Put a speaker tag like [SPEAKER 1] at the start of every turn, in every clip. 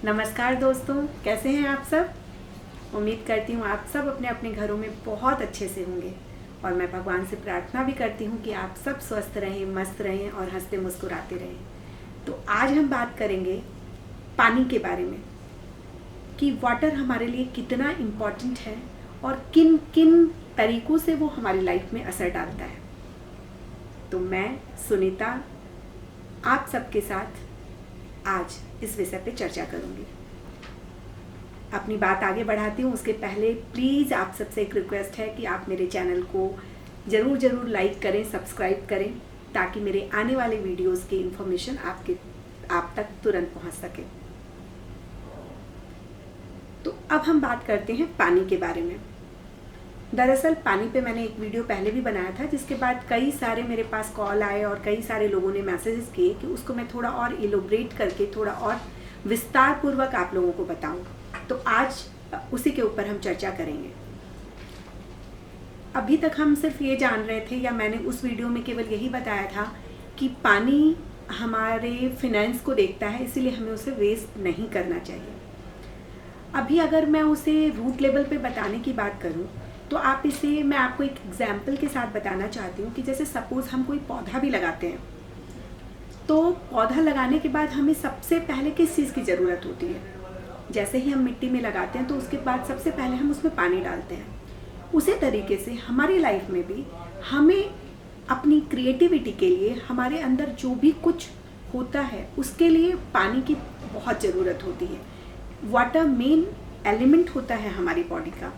[SPEAKER 1] नमस्कार दोस्तों, कैसे हैं आप सब। उम्मीद करती हूँ आप सब अपने अपने घरों में बहुत अच्छे से होंगे और मैं भगवान से प्रार्थना भी करती हूँ कि आप सब स्वस्थ रहें, मस्त रहें और हंसते मुस्कुराते रहें। तो आज हम बात करेंगे पानी के बारे में कि वाटर हमारे लिए कितना इम्पॉर्टेंट है और किन किन तरीक़ों से वो हमारी लाइफ में असर डालता है। तो मैं सुनीता आप सबके साथ आज इस विषय पे चर्चा करूंगी। अपनी बात आगे बढ़ाती हूँ उसके पहले प्लीज़ आप सबसे एक रिक्वेस्ट है कि आप मेरे चैनल को ज़रूर लाइक करें, सब्सक्राइब करें, ताकि मेरे आने वाले वीडियोस की इन्फॉर्मेशन आप तक तुरंत पहुँच सके। तो अब हम बात करते हैं पानी के बारे में। दरअसल पानी पे मैंने एक वीडियो पहले भी बनाया था, जिसके बाद कई सारे मेरे पास कॉल आए और कई सारे लोगों ने मैसेजेस किए कि उसको मैं थोड़ा और इलोब्रेट करके थोड़ा और विस्तार पूर्वक आप लोगों को बताऊं। तो आज उसी के ऊपर हम चर्चा करेंगे। अभी तक हम सिर्फ ये जान रहे थे, या मैंने उस वीडियो में केवल यही बताया था कि पानी हमारे फिनेंस को देखता है, इसीलिए हमें उसे वेस्ट नहीं करना चाहिए। अभी अगर मैं उसे रूट लेवल पे बताने की बात करूं तो मैं आपको एक एग्जाम्पल के साथ बताना चाहती हूँ कि जैसे सपोज़ हम कोई पौधा भी लगाते हैं, तो पौधा लगाने के बाद हमें सबसे पहले किस चीज़ की ज़रूरत होती है। जैसे ही हम मिट्टी में लगाते हैं तो उसके बाद सबसे पहले हम उसमें पानी डालते हैं। उसी तरीके से हमारी लाइफ में भी हमें अपनी क्रिएटिविटी के लिए, हमारे अंदर जो भी कुछ होता है उसके लिए पानी की बहुत ज़रूरत होती है। वाटर मेन एलिमेंट होता है हमारी बॉडी का।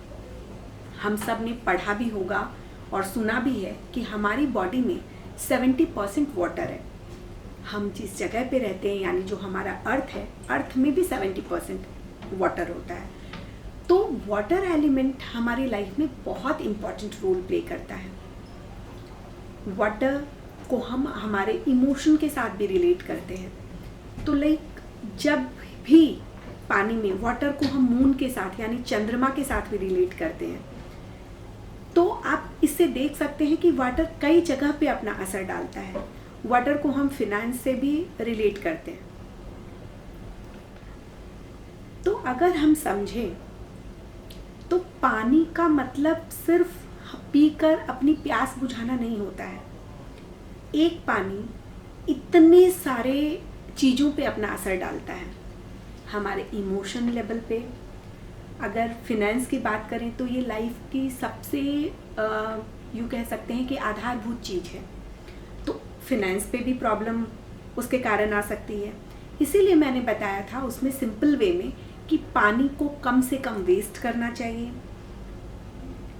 [SPEAKER 1] हम सब ने पढ़ा भी होगा और सुना भी है कि हमारी बॉडी में 70% वाटर है। हम जिस जगह पे रहते हैं, यानी जो हमारा अर्थ है, अर्थ में भी 70% वाटर होता है। तो वाटर एलिमेंट हमारी लाइफ में बहुत इम्पॉर्टेंट रोल प्ले करता है। वाटर को हम हमारे इमोशन के साथ भी रिलेट करते हैं। तो लाइक जब भी पानी में वाटर को हम मून के साथ यानी चंद्रमा के साथ भी रिलेट करते हैं, तो आप इससे देख सकते हैं कि वाटर कई जगह पे अपना असर डालता है। वाटर को हम फिनेंस से भी रिलेट करते हैं। तो अगर हम समझें तो पानी का मतलब सिर्फ पीकर अपनी प्यास बुझाना नहीं होता है। एक पानी इतने सारे चीज़ों पे अपना असर डालता है। हमारे इमोशन लेवल पे, अगर फिनेंस की बात करें तो ये लाइफ की सबसे यूँ कह सकते हैं कि आधारभूत चीज़ है। तो फिनेंस पे भी प्रॉब्लम उसके कारण आ सकती है। इसीलिए मैंने बताया था उसमें सिंपल वे में कि पानी को कम से कम वेस्ट करना चाहिए,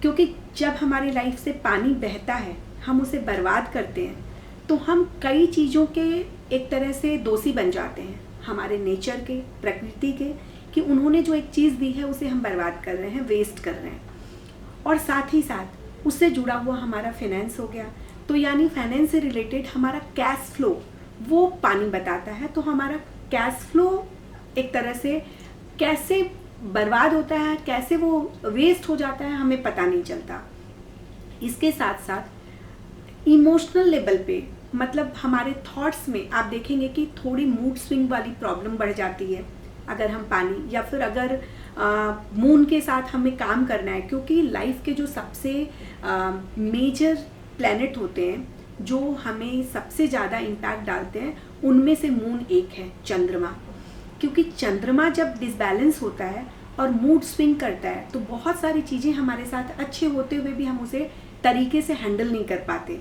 [SPEAKER 1] क्योंकि जब हमारी लाइफ से पानी बहता है, हम उसे बर्बाद करते हैं, तो हम कई चीज़ों के एक तरह से दोषी बन जाते हैं, हमारे नेचर के, प्रकृति के, कि उन्होंने जो एक चीज़ दी है उसे हम बर्बाद कर रहे हैं, वेस्ट कर रहे हैं। और साथ ही साथ उससे जुड़ा हुआ हमारा फाइनेंस हो गया। तो यानी फाइनेंस से रिलेटेड हमारा कैश फ्लो वो पानी बताता है। तो हमारा कैश फ्लो एक तरह से कैसे बर्बाद होता है, कैसे वो वेस्ट हो जाता है, हमें पता नहीं चलता। इसके साथ साथ इमोशनल लेवल पे, मतलब हमारे थॉट्स में आप देखेंगे कि थोड़ी मूड स्विंग वाली प्रॉब्लम बढ़ जाती है अगर हम पानी, या फिर अगर मून के साथ हमें काम करना है, क्योंकि लाइफ के जो सबसे मेजर प्लैनेट होते हैं जो हमें सबसे ज़्यादा इम्पैक्ट डालते हैं, उनमें से मून एक है, चंद्रमा। क्योंकि चंद्रमा जब डिसबैलेंस होता है और मूड स्विंग करता है तो बहुत सारी चीज़ें हमारे साथ अच्छे होते हुए भी हम उसे तरीके से हैंडल नहीं कर पाते।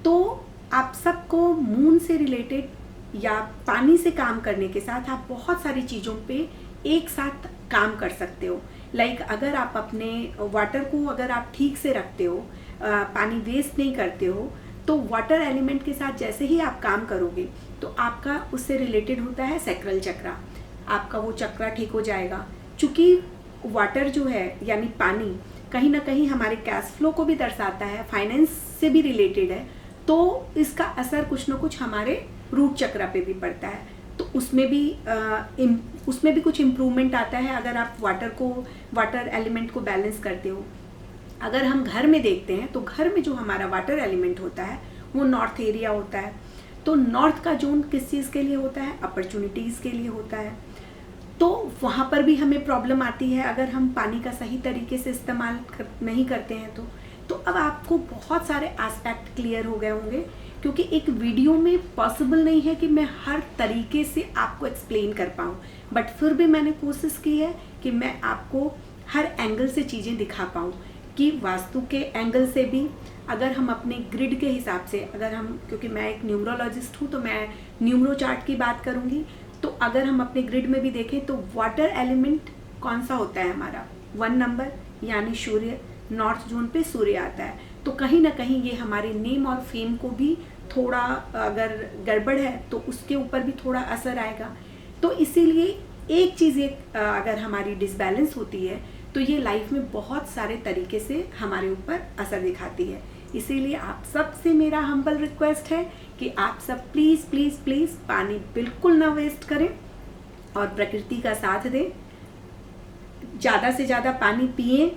[SPEAKER 1] तो आप सबको मून से रिलेटेड या पानी से काम करने के साथ आप बहुत सारी चीज़ों पे एक साथ काम कर सकते हो। लाइक अगर आप अपने वाटर को अगर आप ठीक से रखते हो, पानी वेस्ट नहीं करते हो, तो वाटर एलिमेंट के साथ जैसे ही आप काम करोगे तो आपका उससे रिलेटेड होता है सैक्रल चक्रा। आपका वो चक्रा ठीक हो जाएगा। चूँकि वाटर जो है यानी पानी कहीं ना कहीं हमारे कैश फ्लो को भी दर्शाता है, फाइनेंस से भी रिलेटेड है, तो इसका असर कुछ ना कुछ हमारे रूट चक्रा पे भी पड़ता है। तो उसमें भी कुछ इम्प्रूवमेंट आता है अगर आप वाटर एलिमेंट को बैलेंस करते हो। अगर हम घर में देखते हैं तो घर में जो हमारा वाटर एलिमेंट होता है वो नॉर्थ एरिया होता है। तो नॉर्थ का जोन किस चीज़ के लिए होता है? अपॉर्चुनिटीज़ के लिए होता है। तो वहाँ पर भी हमें प्रॉब्लम आती है अगर हम पानी का सही तरीके से इस्तेमाल नहीं करते हैं तो अब आपको बहुत सारे एस्पेक्ट क्लियर हो गए होंगे, क्योंकि एक वीडियो में पॉसिबल नहीं है कि मैं हर तरीके से आपको एक्सप्लेन कर पाऊँ, बट फिर भी मैंने कोशिश की है कि मैं आपको हर एंगल से चीज़ें दिखा पाऊँ, कि वास्तु के एंगल से भी, अगर हम अपने ग्रिड के हिसाब से, अगर हम, क्योंकि मैं एक न्यूमरोलॉजिस्ट हूँ तो मैं न्यूमरो चार्ट की बात करूँगी, तो अगर हम अपने ग्रिड में भी देखें तो वाटर एलिमेंट कौन सा होता है हमारा 1 नंबर, यानी सूर्य, नॉर्थ जोन पे सूर्य आता है, तो कहीं ना कहीं ये हमारे नेम और फेम को भी थोड़ा, अगर गड़बड़ है तो उसके ऊपर भी थोड़ा असर आएगा। तो इसीलिए एक चीज़ अगर हमारी डिसबैलेंस होती है तो ये लाइफ में बहुत सारे तरीके से हमारे ऊपर असर दिखाती है। इसीलिए आप सबसे मेरा हम्बल रिक्वेस्ट है कि आप सब प्लीज़ प्लीज़ प्लीज़ पानी बिल्कुल ना वेस्ट करें और प्रकृति का साथ दें। ज़्यादा से ज़्यादा पानी पिएं।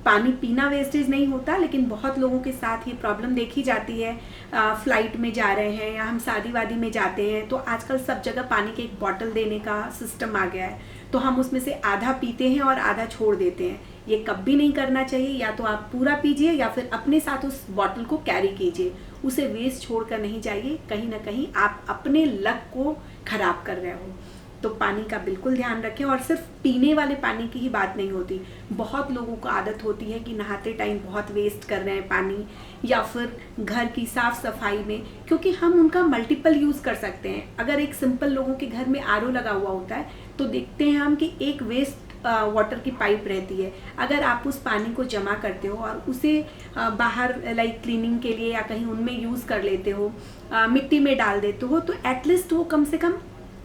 [SPEAKER 1] पानी पीना वेस्टेज नहीं होता, लेकिन बहुत लोगों के साथ ये प्रॉब्लम देखी जाती है। फ्लाइट में जा रहे हैं या हम शादी वादी में जाते हैं तो आजकल सब जगह पानी के एक बॉटल देने का सिस्टम आ गया है, तो हम उसमें से आधा पीते हैं और आधा छोड़ देते हैं। ये कभी नहीं करना चाहिए। या तो आप पूरा पीजिए या फिर अपने साथ उस बॉटल को कैरी कीजिए, उसे वेस्ट छोड़कर नहीं जाइए। कहीं ना कहीं आप अपने लक को खराब कर रहे हो। तो पानी का बिल्कुल ध्यान रखें। और सिर्फ पीने वाले पानी की ही बात नहीं होती, बहुत लोगों को आदत होती है कि नहाते टाइम बहुत वेस्ट कर रहे हैं पानी, या फिर घर की साफ सफाई में, क्योंकि हम उनका मल्टीपल यूज़ कर सकते हैं। अगर एक सिंपल लोगों के घर में आरओ लगा हुआ होता है तो देखते हैं हम कि एक वेस्ट वाटर की पाइप रहती है। अगर आप उस पानी को जमा करते हो और उसे बाहर लाइक क्लीनिंग के लिए या कहीं उनमें यूज़ कर लेते हो, मिट्टी में डाल देते हो, तो एटलीस्ट वो कम से कम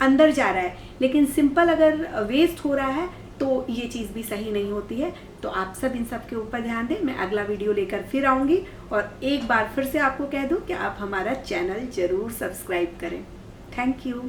[SPEAKER 1] अंदर जा रहा है। लेकिन सिंपल अगर वेस्ट हो रहा है तो ये चीज़ भी सही नहीं होती है। तो आप सब इन सब के ऊपर ध्यान दें। मैं अगला वीडियो लेकर फिर आऊँगी और एक बार फिर से आपको कह दूँ कि आप हमारा चैनल ज़रूर सब्सक्राइब करें। Thank you.